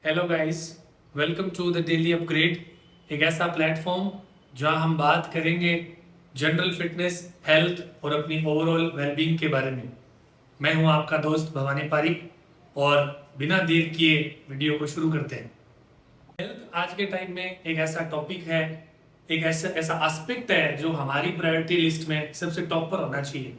Hello guys, welcome to the daily upgrade. एक ऐसा platform जहां हम बात करेंगे जनरल फिटनेस, हेल्थ और अपनी ओवरऑल वेलबींग के बारे में। मैं हूं आपका दोस्त भवानी पारिक और बिना देर किए वीडियो को शुरू करते हैं। हेल्थ आज के टाइम में एक ऐसा टॉपिक है, एक ऐसा ऐसा एस्पेक्ट है जो हमारी प्रायोरिटी लिस्ट में सबसे टॉप पर होना चाहिए।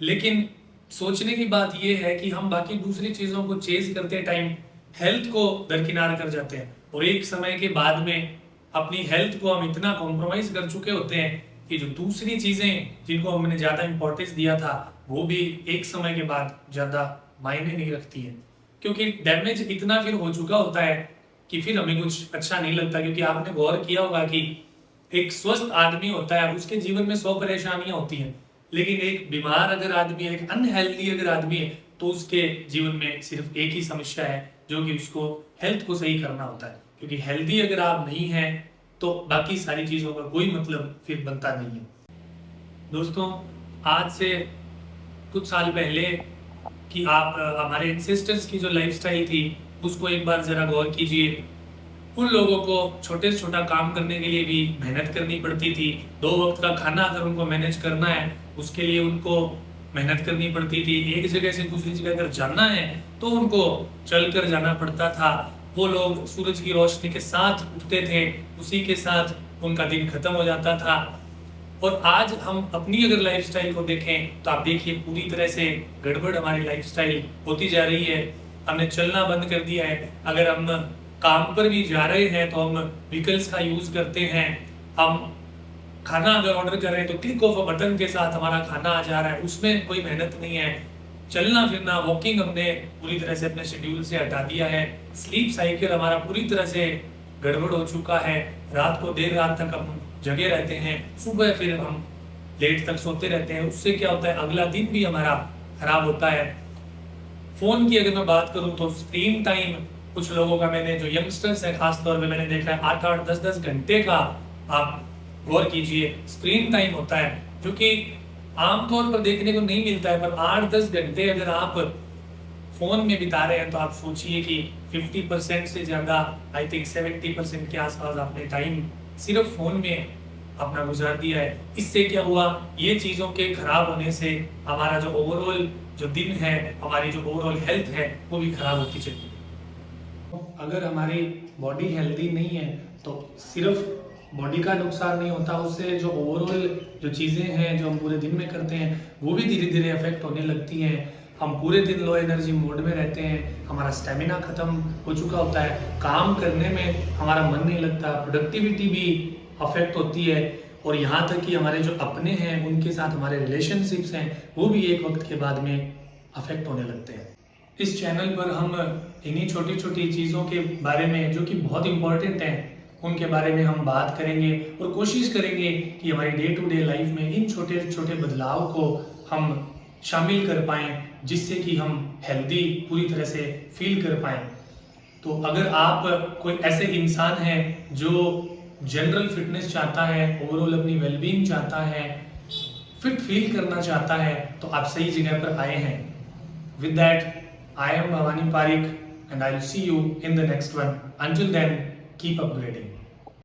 लेकिन सोचने की बात यह है कि हम बाकी दूसरी चीजों को चेज करते टाइम हेल्थ को दरकिनार कर जाते हैं और एक समय के बाद में अपनी हेल्थ को हम इतना कॉम्प्रोमाइज कर चुके होते हैं कि जो दूसरी चीजें जिनको हमने ज्यादा इंपॉर्टेंस दिया था वो भी एक समय के बाद ज्यादा मायने नहीं रखती है, क्योंकि डैमेज इतना फिर हो चुका होता है कि फिर हमें कुछ अच्छा नहीं लगता। क्योंकि आपने गौर किया होगा कि एक स्वस्थ आदमी होता है, उसके जीवन में 100 परेशानियां होती हैं, लेकिन एक बीमार अगर आदमी है, एक अनहेल्दी अगर आदमी है, तो उसके जीवन में सिर्फ एक ही समस्या है, जो कि उसको हेल्थ को सही करना होता है। क्योंकि हेल्दी अगर आप नहीं हैं तो बाकी सारी चीजों का कोई मतलब फिर बनता नहीं है। दोस्तों, आज से कुछ साल पहले कि आप हमारे एंसेस्टर्स की जो लाइफस्टाइल थी उसको एक बार जरा गौर कीजिए। उन लोगों को छोटे से छोटा काम करने के लिए भी मेहनत करनी पड़ती थी। 2 वक्त का खाना अगर उनको मैनेज करना है उसके लिए उनको मेहनत करनी पड़ती थी। एक जगह से दूसरी जगह अगर जाना है तो उनको चल कर जाना पड़ता था। वो लोग सूरज की रोशनी के साथ उठते थे, उसी के साथ उनका दिन खत्म हो जाता था। और आज हम अपनी अगर लाइफस्टाइल को देखें तो आप देखिए पूरी तरह से गड़बड़ हमारी लाइफस्टाइल होती जा रही है। हमने चलना बंद कर दिया है। अगर हम काम पर भी जा रहे हैं तो हम व्हीकल्स का यूज करते हैं। हम खाना अगर ऑर्डर कर रहे हैं तो क्लिक ऑफ अ बटन के साथ हमारा खाना आ जा रहा है, उसमें कोई मेहनत नहीं है। चलना फिरना, वॉकिंग हमने पूरी तरह से अपने शेड्यूल से हटा दिया है। स्लीप साइकिल हमारा पूरी तरह से गड़बड़ हो चुका है। रात को देर रात तक हम जगे रहते हैं, सुबह फिर हम लेट तक सोते रहते हैं। उससे क्या होता है, अगला दिन भी हमारा खराब होता है। फोन की अगर मैं बात करूं तो स्क्रीन टाइम कुछ लोगों का, मैंने जो यंगस्टर्स है खास तौर पे मैंने देखा है 8-8 10-10 घंटे का, आप गौर कीजिए, स्क्रीन टाइम होता है, जो कि आमतौर पर देखने को नहीं मिलता है। पर 8-10 घंटे अगर आप फोन में बिता रहे हैं तो आप सोचिए कि 50% से ज्यादा, आई थिंक 70% के आसपास आपने टाइम सिर्फ फोन में अपना गुजार दिया है। इससे क्या हुआ, ये चीजों के खराब होने से हमारा जो ओवरऑल जो दिन है, हमारी जो ओवरऑल हेल्थ है वो भी खराब होती चली है। अगर हमारी बॉडी हेल्दी नहीं है तो सिर्फ बॉडी का नुकसान नहीं होता, उससे जो ओवरऑल जो चीज़ें हैं जो हम पूरे दिन में करते हैं वो भी धीरे धीरे अफेक्ट होने लगती हैं। हम पूरे दिन लो एनर्जी मोड में रहते हैं, हमारा स्टेमिना खत्म हो चुका होता है, काम करने में हमारा मन नहीं लगता, प्रोडक्टिविटी भी अफेक्ट होती है। और यहाँ तक कि हमारे जो अपने हैं उनके साथ हमारे रिलेशनशिप्स हैं वो भी एक वक्त के बाद में अफेक्ट होने लगते हैं। इस चैनल पर हम इन्हीं छोटी छोटी चीज़ों के बारे में जो कि बहुत इंपॉर्टेंट हैं उनके बारे में हम बात करेंगे और कोशिश करेंगे कि हमारी डे टू डे लाइफ में इन छोटे छोटे बदलाव को हम शामिल कर पाएँ, जिससे कि हम हेल्दी पूरी तरह से फील कर पाएँ। तो अगर आप कोई ऐसे इंसान हैं जो जनरल फिटनेस चाहता है, ओवरऑल अपनी वेलबींग चाहता है, फिट फील करना चाहता है, तो आप सही जगह पर आए हैं। With that, I am Bhavani Parikh and I'll see you in the next one. Until then, keep upgrading.